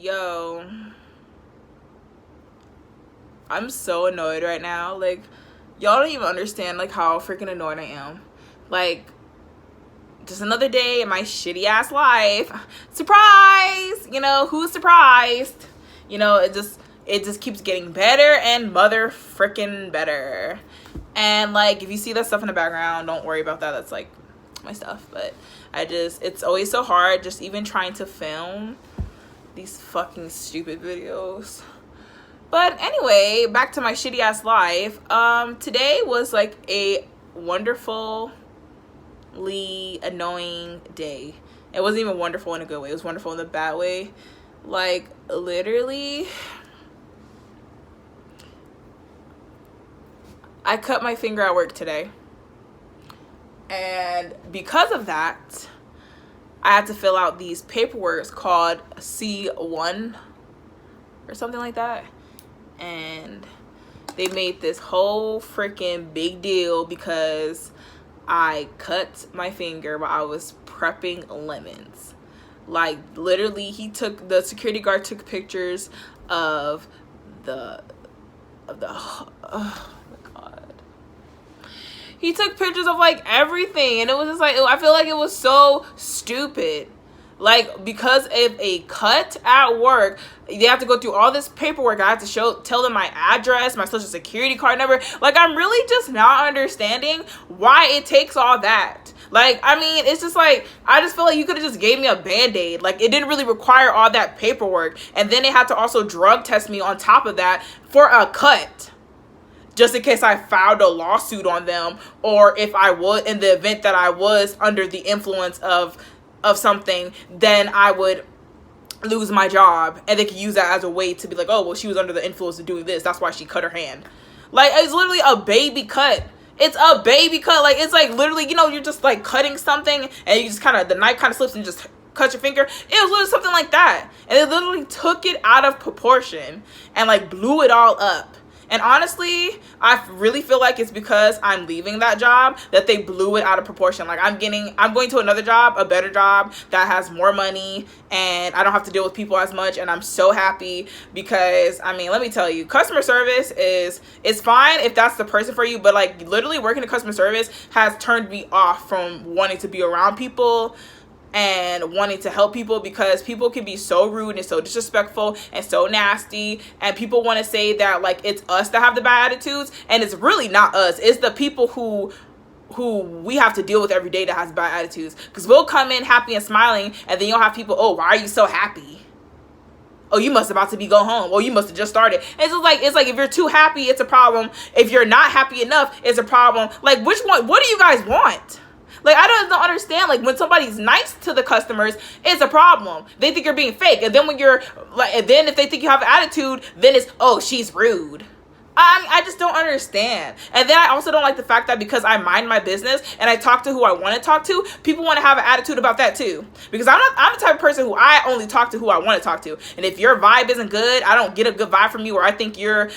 Yo, I'm so annoyed right now. Like, y'all don't even understand like how freaking annoyed I am. Like, just another day in my shitty ass life. Surprise! You know, who's surprised? You know, it just keeps getting better and mother freaking better. And like, if you see that stuff in the background, don't worry about that. That's like my stuff. But it's always so hard just even trying to film these fucking stupid videos. But anyway, back to my shitty ass life. Today was like a wonderfully annoying day. It wasn't even wonderful in a good way. It was wonderful in the bad way. Like, literally, I cut my finger at work today. And because of that, I had to fill out these paperwork called C1 or something like that. And they made this whole freaking big deal because I cut my finger while I was prepping lemons. Like, literally, the security guard took pictures of oh my god. He took pictures of like everything, and it was just like, I feel like it was so stupid. Like, because of a cut at work, they have to go through all this paperwork. I have to tell them my address, my social security card number. Like, I'm really just not understanding why it takes all that. Like, I mean, it's just like, I just feel like you could have just gave me a Band-Aid. Like, it didn't really require all that paperwork. And then they had to also drug test me on top of that for a cut, just in case I filed a lawsuit on them, or if I would, in the event that I was under the influence of something, then I would lose my job, and they could use that as a way to be like, oh, well, she was under the influence of doing this, that's why she cut her hand. Like, it's literally a baby cut. It's a baby cut. Like, it's like literally, you know, you're just like cutting something and you just the knife kind of slips and just cut your finger. It was literally something like that, and they literally took it out of proportion and like blew it all up. And honestly, I really feel like it's because I'm leaving that job that they blew it out of proportion. Like, I'm going to another job, a better job that has more money, and I don't have to deal with people as much. And I'm so happy because, I mean, let me tell you, customer service is fine if that's the person for you. But like, literally working in customer service has turned me off from wanting to be around people and wanting to help people, because people can be so rude and so disrespectful and so nasty, and people want to say that like it's us that have the bad attitudes, and it's really not us. It's the people who we have to deal with every day that has bad attitudes, because we'll come in happy and smiling, and then you'll have people, oh, why are you so happy? Oh, you must about to go home. Oh, you must have just started. It's like if you're too happy, it's a problem. If you're not happy enough, it's a problem. Like, which one? What do you guys want? Like, I don't understand. Like, when somebody's nice to the customers, it's a problem. They think you're being fake. And then when you're like, and then if they think you have an attitude, then it's, oh, she's rude. I just don't understand. And then I also don't like the fact that because I mind my business and I talk to who I want to talk to, people want to have an attitude about that too. Because I'm the type of person who I only talk to who I want to talk to. And if your vibe isn't good, I don't get a good vibe from you, or I think you're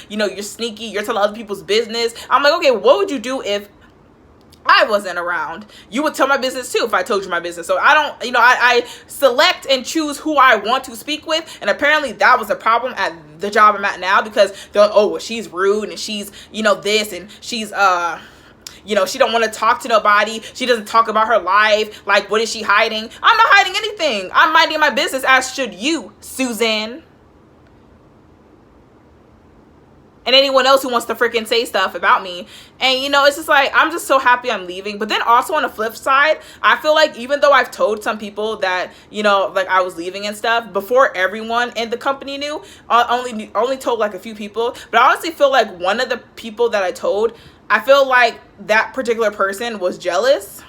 sneaky, you're telling other people's business. I'm like, okay, what would you do if I wasn't around? You would tell my business too if I told you my business. So I don't, I select and choose who I want to speak with. And apparently that was a problem at the job I'm at now, because they're like, oh, well, she's rude and she's, this, and she's, she don't want to talk to nobody. She doesn't talk about her life. Like, what is she hiding? I'm not hiding anything. I'm minding my business, as should you, Suzanne. And anyone else who wants to freaking say stuff about me. And, it's just like, I'm just so happy I'm leaving. But then also on the flip side, I feel like even though I've told some people that, like I was leaving and stuff, before everyone in the company knew, only told like a few people. But I honestly feel like one of the people that I told, I feel like that particular person was jealous.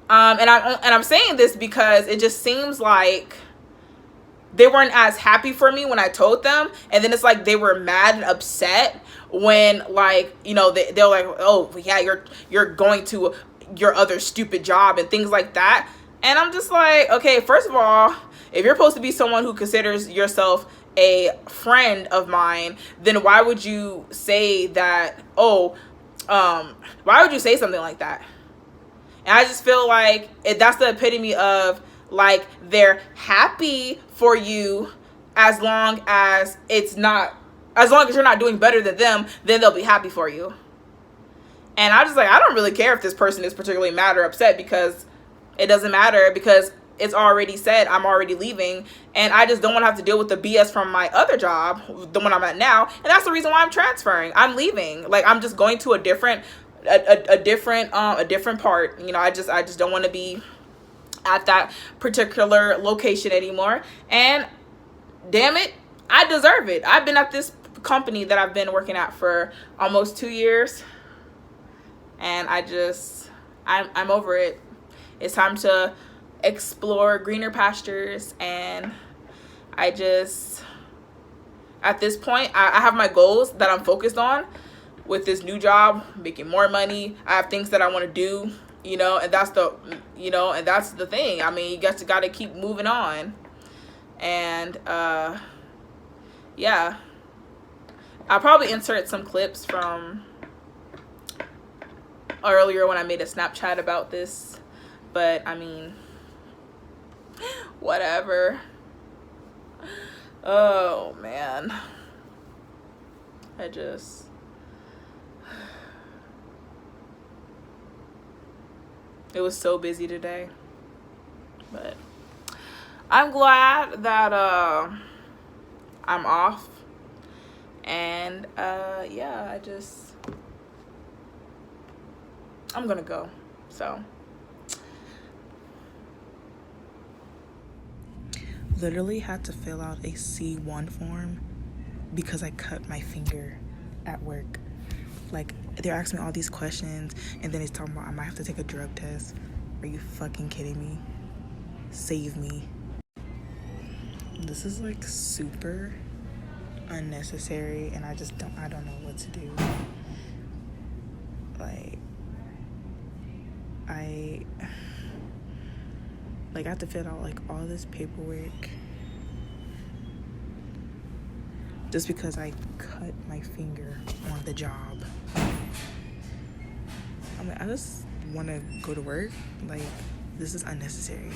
And I'm saying this because it just seems like they weren't as happy for me when I told them, and then it's like they were mad and upset when, like, they're like, oh yeah, you're going to your other stupid job and things like that. And I'm just like, okay, first of all, if you're supposed to be someone who considers yourself a friend of mine, then why would you say that? Why would you say something like that? And I just feel like that's the epitome of, like, they're happy for you as long as you're not doing better than them, then they'll be happy for you. And I just like, I don't really care if this person is particularly mad or upset, because it doesn't matter, because it's already said I'm already leaving, and I just don't want to have to deal with the BS from my other job, the one I'm at now. And that's the reason why I'm transferring. I'm leaving. Like, I'm just going to a different part. You know, I just don't want to be at that particular location anymore. And damn it, I deserve it. I've been at this company that I've been working at for almost 2 years, and I'm over it. It's time to explore greener pastures. And at this point, I have my goals that I'm focused on with this new job, making more money. I have things that I want to do, you know, and that's the thing. I mean, you guys got to keep moving on. And yeah, I'll probably insert some clips from earlier when I made a Snapchat about this, but I mean, whatever. Oh man, it was so busy today, but I'm glad that I'm off. And yeah, I'm gonna go. So literally had to fill out a C1 form because I cut my finger at work. Like, they're asking me all these questions, and then it's talking about I might have to take a drug test. Are you fucking kidding me? Save me. This is like super unnecessary, and I don't know what to do. Like, I have to fill out like all this paperwork just because I cut my finger on the job. I mean, I just want to go to work. Like, this is unnecessary.